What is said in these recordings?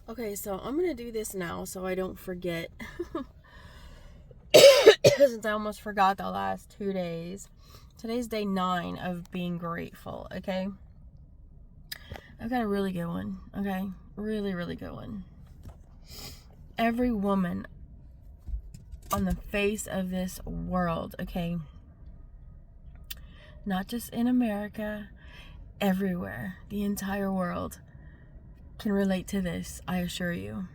Okay, so I'm gonna do this now so I don't forget. Since I almost forgot the last 2 days. Today's day 9 of being grateful, okay? I've got a really good one, okay? Really, really good one. Every woman on the face of this world, okay? Not just in America, everywhere, the entire world can relate to this, I assure you.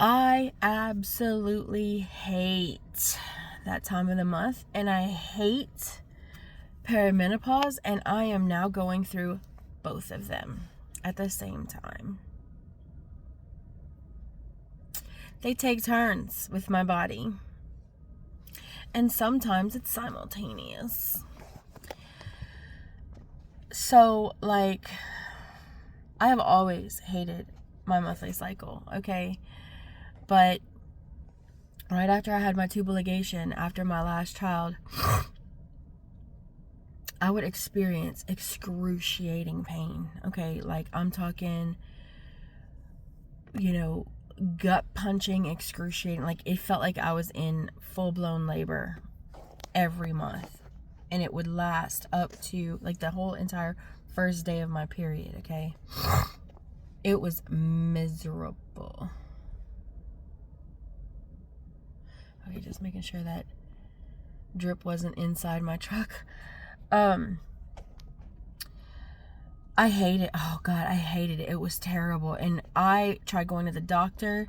I absolutely hate that time of the month, and I hate perimenopause, and I am now going through both of them at the same time. They take turns with my body, and sometimes it's simultaneous. So, like, I have always hated my monthly cycle, okay? But right after I had my tubal ligation, after my last child, I would experience excruciating pain, okay? Like, I'm talking, gut punching, excruciating. Like, it felt like I was in full-blown labor every month. And it would last up to, like, the whole entire first day of my period, okay? It was miserable. Okay, just making sure that drip wasn't inside my truck. I hate it. Oh God, I hated it. It was terrible. And I tried going to the doctor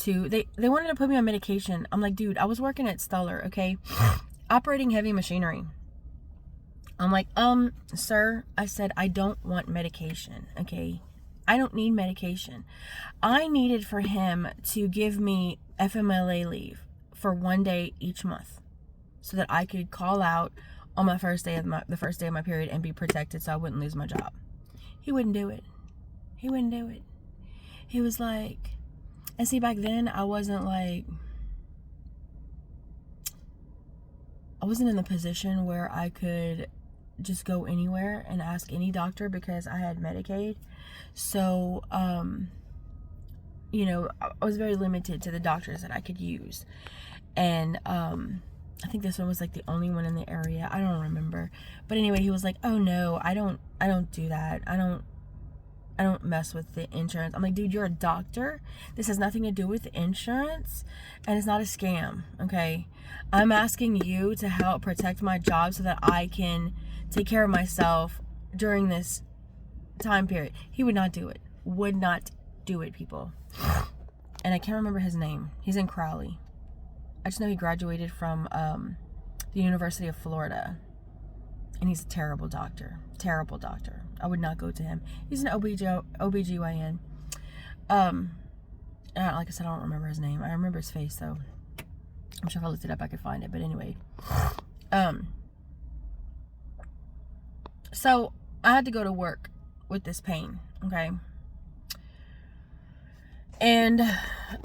they wanted to put me on medication. I'm like, dude, I was working at Stellar, okay? Operating heavy machinery. I'm like, sir, I said, I don't want medication, okay? I don't need medication. I needed for him to give me FMLA leave for 1 day each month so that I could call out on the first day of my period and be protected so I wouldn't lose my job. He wouldn't do it. He wouldn't do it. He was like, and see, back then I wasn't in the position where I could just go anywhere and ask any doctor because I had Medicaid. So, I was very limited to the doctors that I could use. And, I think this one was like the only one in the area. I don't remember. But anyway, he was like, "Oh no, I don't do that. I don't mess with the insurance." I'm like, "Dude, you're a doctor. This has nothing to do with insurance, and it's not a scam, okay? I'm asking you to help protect my job so that I can take care of myself during this time period." He would not do it. Would not do it, people. And I can't remember his name. He's in Crowley. I just know he graduated from the University of Florida. And he's a terrible doctor. Terrible doctor. I would not go to him. He's an OBGYN. Like I said, I don't remember his name. I remember his face, though. I'm sure if I looked it up, I could find it. But anyway. So, I had to go to work with this pain, okay? And,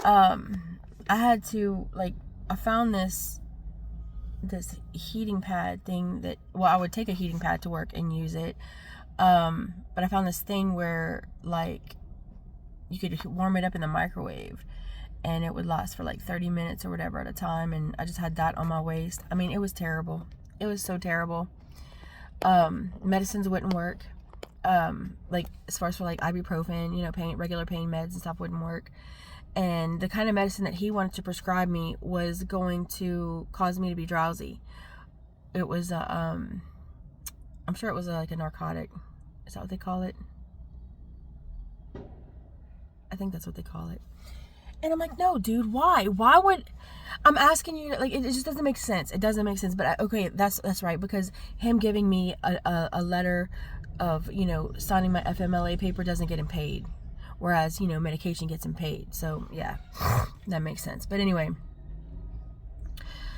I had to, I found this heating pad thing I would take a heating pad to work and use it. But I found this thing where, you could warm it up in the microwave and it would last for 30 minutes or whatever at a time. And I just had that on my waist. I mean, it was terrible. It was so terrible. Medicines wouldn't work. As far as for ibuprofen, regular pain meds and stuff wouldn't work. And the kind of medicine that he wanted to prescribe me was going to cause me to be drowsy. It was, I'm sure it was a narcotic. Is that what they call it? I think that's what they call it. And I'm like, no, dude, why? Why would... I'm asking you, it just doesn't make sense. It doesn't make sense. But, okay, that's right. Because him giving me a letter of, signing my FMLA paper doesn't get him paid. Whereas, medication gets him paid. So, yeah, that makes sense. But anyway,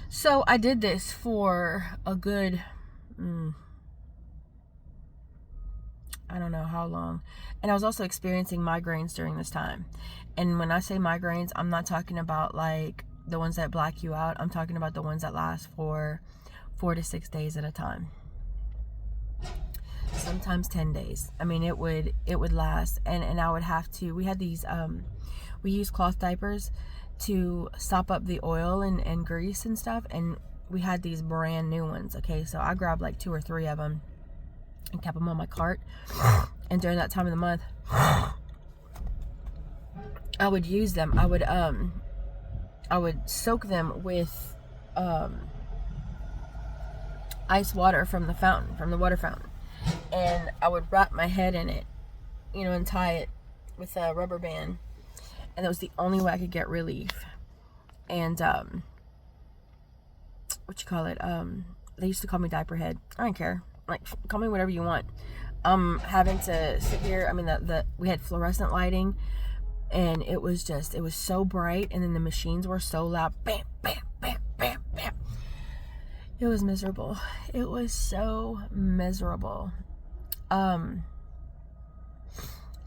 so I did this for a good, I don't know how long. And I was also experiencing migraines during this time. And when I say migraines, I'm not talking about, the ones that black you out. I'm talking about the ones that last for 4 to 6 days at a time. So sometimes 10 days. I mean, it would last, and I would have to, we had these, we use cloth diapers to sop up the oil and grease and stuff, and we had these brand new ones. Okay, so I grabbed like 2 or 3 of them and kept them on my cart, and during that time of the month I would use them. I would soak them with ice water from the fountain, from the water fountain, and I would wrap my head in it, you know, and tie it with a rubber band, and that was the only way I could get relief. And what you call it, they used to call me diaper head. I don't care, like, call me whatever you want. Having to sit here, I mean, we had fluorescent lighting, and it was so bright, and then the machines were so loud, bam, bam, bam, bam, bam. It was miserable. It was so miserable. I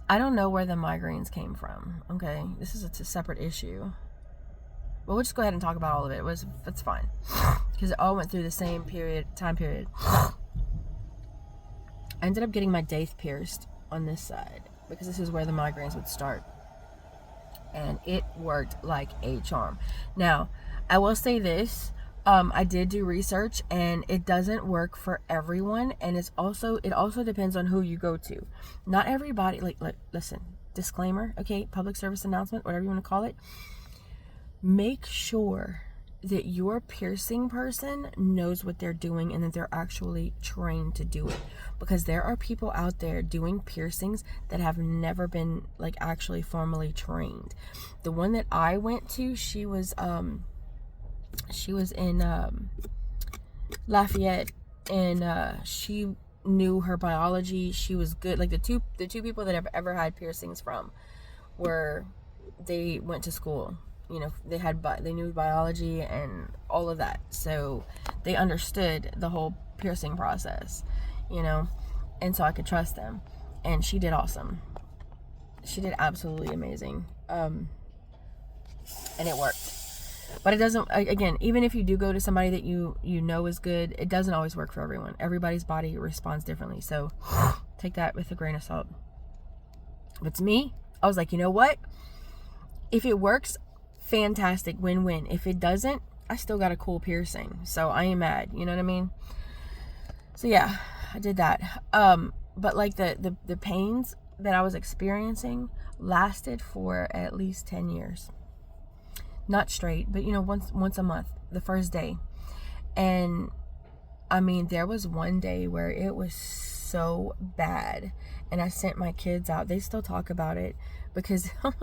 don't know where the migraines came from. Okay, this is a separate issue. But we'll just go ahead and talk about all of it. It's fine, because it all went through the same time period. I ended up getting my daith pierced on this side, because this is where the migraines would start, and it worked like a charm. Now, I will say this. I did do research, and it doesn't work for everyone, and it also depends on who you go to. Not everybody, like listen, disclaimer, okay, public service announcement, whatever you want to call it. Make sure that your piercing person knows what they're doing, and that they're actually trained to do it, because there are people out there doing piercings that have never been, like, actually formally trained. The one that I went to, she was in Lafayette, and she knew her biology. She was good. Like, the two people that I've ever had piercings from they went to school. You know, they knew biology and all of that, so they understood the whole piercing process, you know, and so I could trust them. And she did awesome. She did absolutely amazing, and it worked. But it doesn't, again, even if you do go to somebody that you know is good, it doesn't always work for everyone. Everybody's body responds differently, so take that with a grain of salt. But to me, I was like, you know what? If it works, fantastic, win-win. If it doesn't, I still got a cool piercing, so I ain't mad. You know what I mean? So yeah, I did that. But like the pains that I was experiencing lasted for at least 10 years. Not straight, but, you know, once a month, the first day. And I mean, there was one day where it was so bad, and I sent my kids out. They still talk about it, because I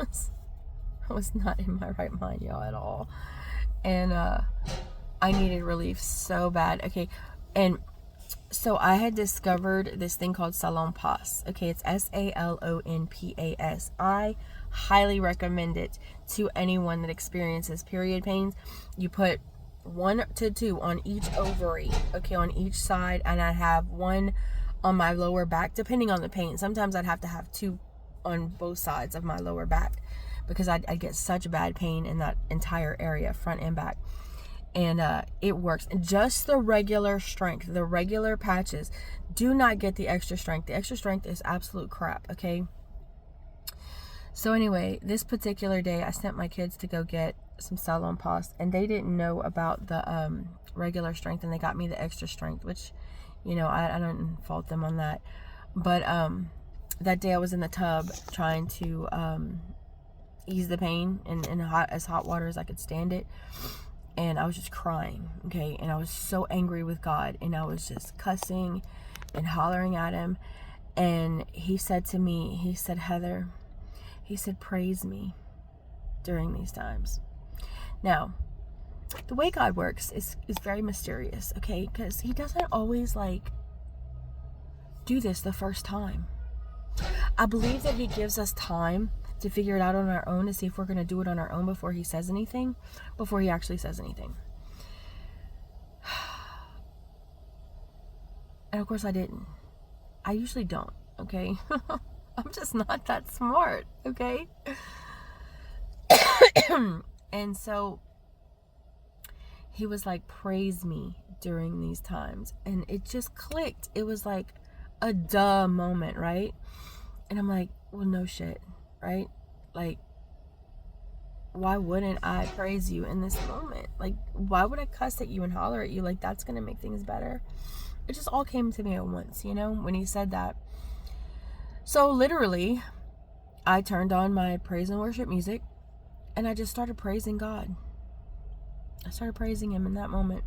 was not in my right mind, y'all, at all. And I needed relief so bad. Okay, and so I had discovered this thing called Menopause. Okay, it's Salonpas. I highly recommend it to anyone that experiences period pains. You put 1 to 2 on each ovary, okay, on each side, and I have 1 on my lower back, depending on the pain. Sometimes I'd have to have 2 on both sides of my lower back, because I'd get such bad pain in that entire area, front and back. And it works. Just the regular strength, the regular patches. Do not get the extra strength. The extra strength is absolute crap, okay? So anyway, this particular day, I sent my kids to go get some Menopause, and they didn't know about the regular strength, and they got me the extra strength, which, you know, I don't fault them on that. But that day I was in the tub trying to ease the pain in hot water as I could stand it. And I was just crying, okay? And I was so angry with God, and I was just cussing and hollering at him. And he said to me, he said, Heather, he said, praise me during these times. Now, the way God works is very mysterious, okay? Because he doesn't always, like, do this the first time. I believe that he gives us time to figure it out on our own, to see if we're going to do it on our own before he says anything, before he actually says anything. And of course I didn't. I usually don't, okay? I'm just not that smart, okay? And so he was like, praise me during these times. And it just clicked. It was like, a duh moment, right? And I'm like, well, no shit, right? Like, why wouldn't I praise you in this moment? Like, why would I cuss at you and holler at you? Like, that's gonna make things better. It just all came to me at once, you know, when he said that. So literally, I turned on my praise and worship music and I just started praising God. I started praising him in that moment.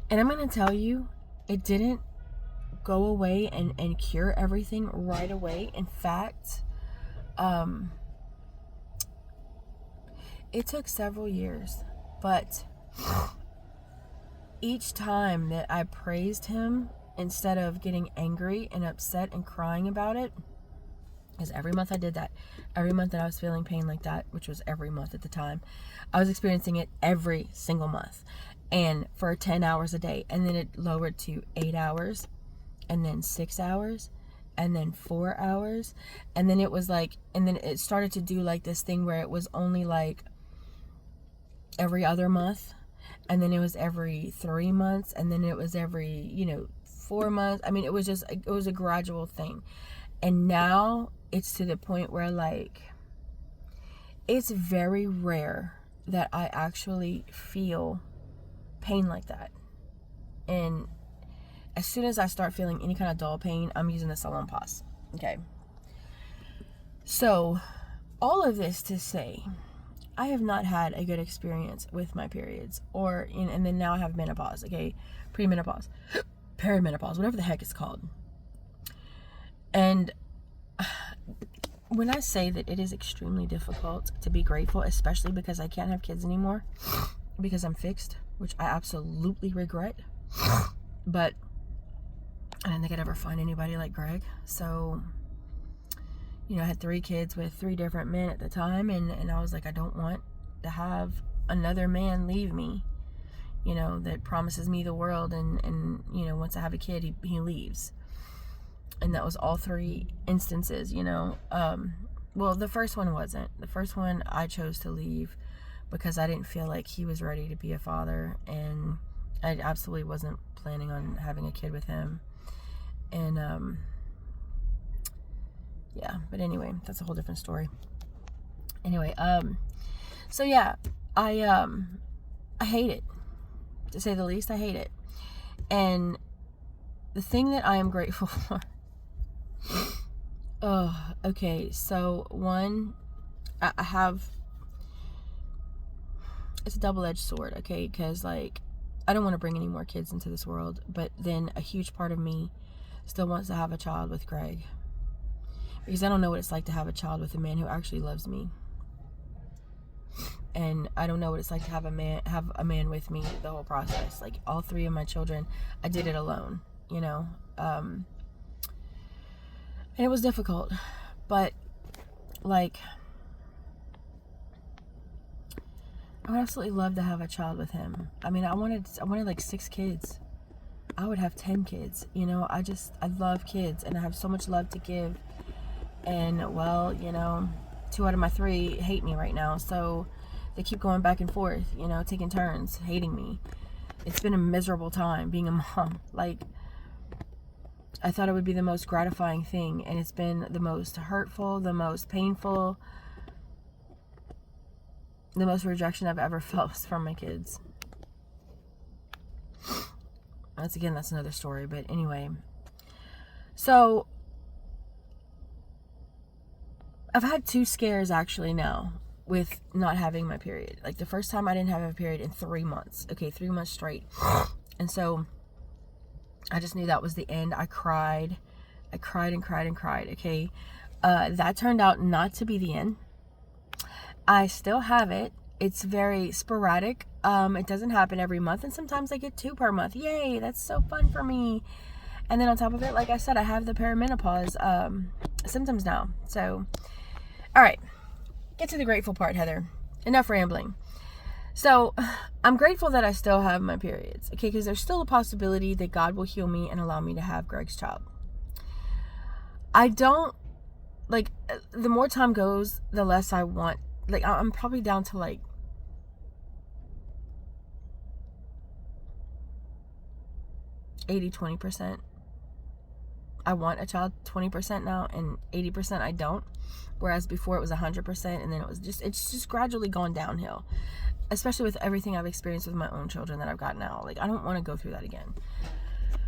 And I'm gonna tell you, it didn't go away and cure everything right away. In fact, it took several years, but each time that I praised him, instead of getting angry and upset and crying about it, because every month I did that, every month that I was feeling pain like that, which was every month at the time, I was experiencing it every single month, and for 10 hours a day, and then it lowered to 8 hours, and then 6 hours, and then 4 hours, and then it was like, and then it started to do like this thing where it was only like every other month, and then it was every 3 months, and then it was every 4 months. I mean, it was a gradual thing. And now it's to the point where, like, it's very rare that I actually feel pain like that. And as soon as I start feeling any kind of dull pain, I'm using the Menopause. Okay. So, all of this to say, I have not had a good experience with my periods, and then now I have menopause, okay? Premenopause, perimenopause, whatever the heck it's called. And when I say that it is extremely difficult to be grateful, especially because I can't have kids anymore, because I'm fixed, which I absolutely regret, but I didn't think I'd ever find anybody like Greg. So, I had 3 kids with 3 different men at the time, and I was like, I don't want to have another man leave me, that promises me the world, and once I have a kid, he leaves. And that was all 3 instances, well, the first one wasn't. The first one, I chose to leave because I didn't feel like he was ready to be a father, and I absolutely wasn't planning on having a kid with him. And yeah, but anyway, that's a whole different story. Anyway, so yeah, I hate it, to say the least. I hate it. And the thing that I am grateful for, okay, so one, I have, it's a double-edged sword, okay, because, like, I don't want to bring any more kids into this world, but then a huge part of me still wants to have a child with Greg, because I don't know what it's like to have a child with a man who actually loves me. And I don't know what it's like to have a man with me the whole process. Like, all 3 of my children, I did it alone, and it was difficult, but, like, I would absolutely love to have a child with him. I mean, I wanted like 6 kids. I would have 10 kids, I love kids, and I have so much love to give. And, well, 2 out of my 3 hate me right now, so they keep going back and forth, taking turns hating me. It's been a miserable time being a mom. Like, I thought it would be the most gratifying thing, and it's been the most hurtful, the most painful, the most rejection I've ever felt from my kids. That's another story, but anyway. So, I've had 2 scares actually now with not having my period. Like, the first time I didn't have a period in 3 months. Okay, 3 months straight. And so I just knew that was the end. I cried and cried. Okay. That turned out not to be the end. I still have it. It's very sporadic. It doesn't happen every month, and sometimes I get 2 per month. Yay, that's so fun for me. And then on top of it, like I said, I have the perimenopause symptoms now. So, all right, get to the grateful part, Heather. Enough rambling. So, I'm grateful that I still have my periods, okay, because there's still a possibility that God will heal me and allow me to have Greg's child. I don't, like, the more time goes, the less I want, like, I'm probably down to, like, 80-20%. I want a child 20% now, and 80% I don't. Whereas before it was 100%, and then it's just gradually gone downhill. Especially with everything I've experienced with my own children that I've got now. Like, I don't want to go through that again.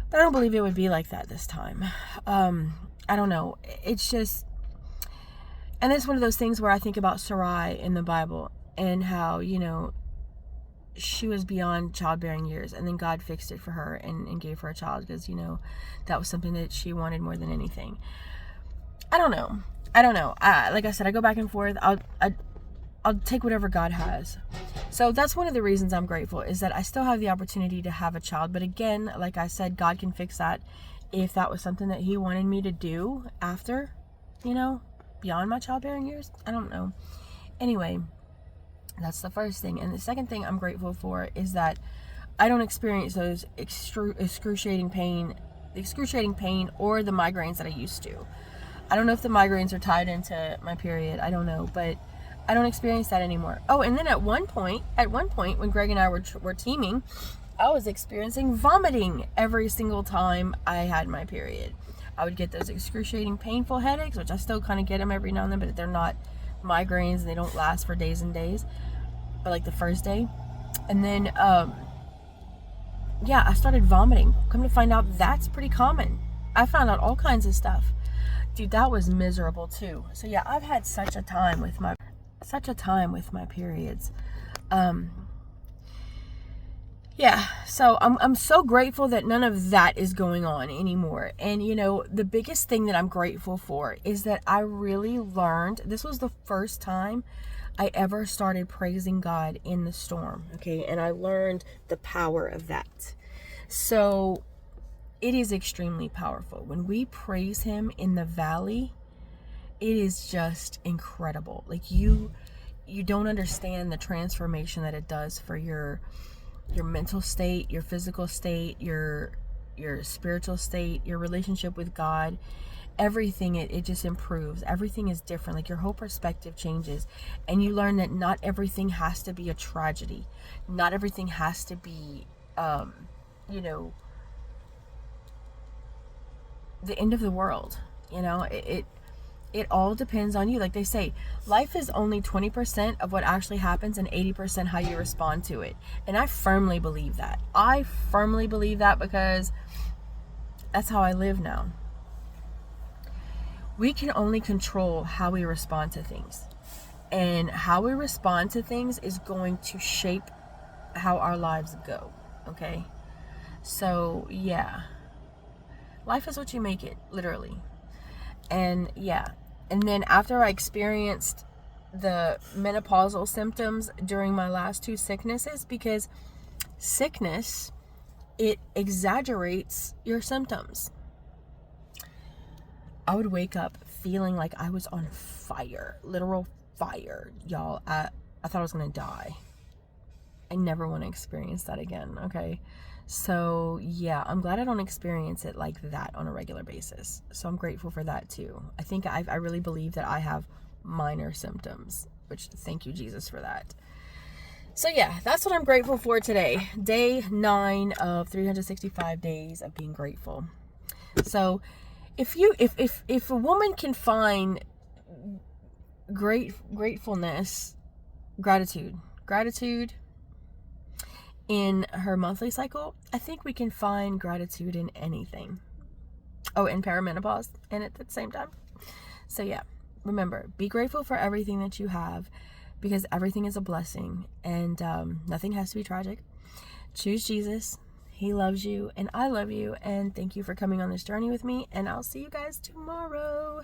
But I don't believe it would be like that this time. I don't know. It's just, and it's one of those things where I think about Sarai in the Bible and how, you know, she was beyond childbearing years, and then God fixed it for her and gave her a child because, you know, that was something that she wanted more than anything. I don't know. Like I said, I go back and forth. I'll take whatever God has. So that's one of the reasons I'm grateful, is that I still have the opportunity to have a child. But again, like I said, God can fix that if that was something that he wanted me to do after, you know, beyond my childbearing years. I don't know. Anyway, that's the first thing. And the second thing I'm grateful for is that I don't experience those excruciating pain or the migraines that I used to. I don't know if the migraines are tied into my period. I don't know, but I don't experience that anymore. Oh, and then at one point when Greg and I were teaming, I was experiencing vomiting every single time I had my period. I would get those excruciating painful headaches, which I still kind of get them every now and then, but they're not migraines and they don't last for days and days, but like the first day. And then I started vomiting. Come to find out, that's pretty common. I found out all kinds of stuff. Dude, that was miserable too. So yeah, I've had such a time with my periods. So I'm so grateful that none of that is going on anymore. And you know, the biggest thing that I'm grateful for is that I really learned, this was the first time I ever started praising God in the storm. Okay, and I learned the power of that. So it is extremely powerful. When we praise him in the valley, it is just incredible. Like you don't understand the transformation that it does for your mental state, your physical state, your spiritual state, your relationship with God. Everything, it just improves. Everything is different. Like your whole perspective changes, and you learn that not everything has to be a tragedy. Not everything has to be the end of the world. You know, it all depends on you. Like they say, life is only 20% of what actually happens and 80% how you respond to it. And I firmly believe that. Because that's how I live now. We can only control how we respond to things. And how we respond to things is going to shape how our lives go. Okay? So, yeah. Life is what you make it, literally. And yeah. And then after I experienced the menopausal symptoms during my last two sicknesses, because sickness, it exaggerates your symptoms. I would wake up feeling like I was on fire, literal fire, y'all. I thought I was going to die. I never want to experience that again, okay? So yeah, I'm glad I don't experience it like that on a regular basis. So I'm grateful for that too. I think I really believe that I have minor symptoms, which thank you, Jesus, for that. So yeah, that's what I'm grateful for today. Day 9 of 365 days of being grateful. So if a woman can find gratefulness, gratitude in her monthly cycle, I think we can find gratitude in anything. Oh, and perimenopause in it at the same time. So yeah, remember, be grateful for everything that you have, because everything is a blessing, and nothing has to be tragic. Choose Jesus. He loves you, and I love you, and thank you for coming on this journey with me, and I'll see you guys tomorrow.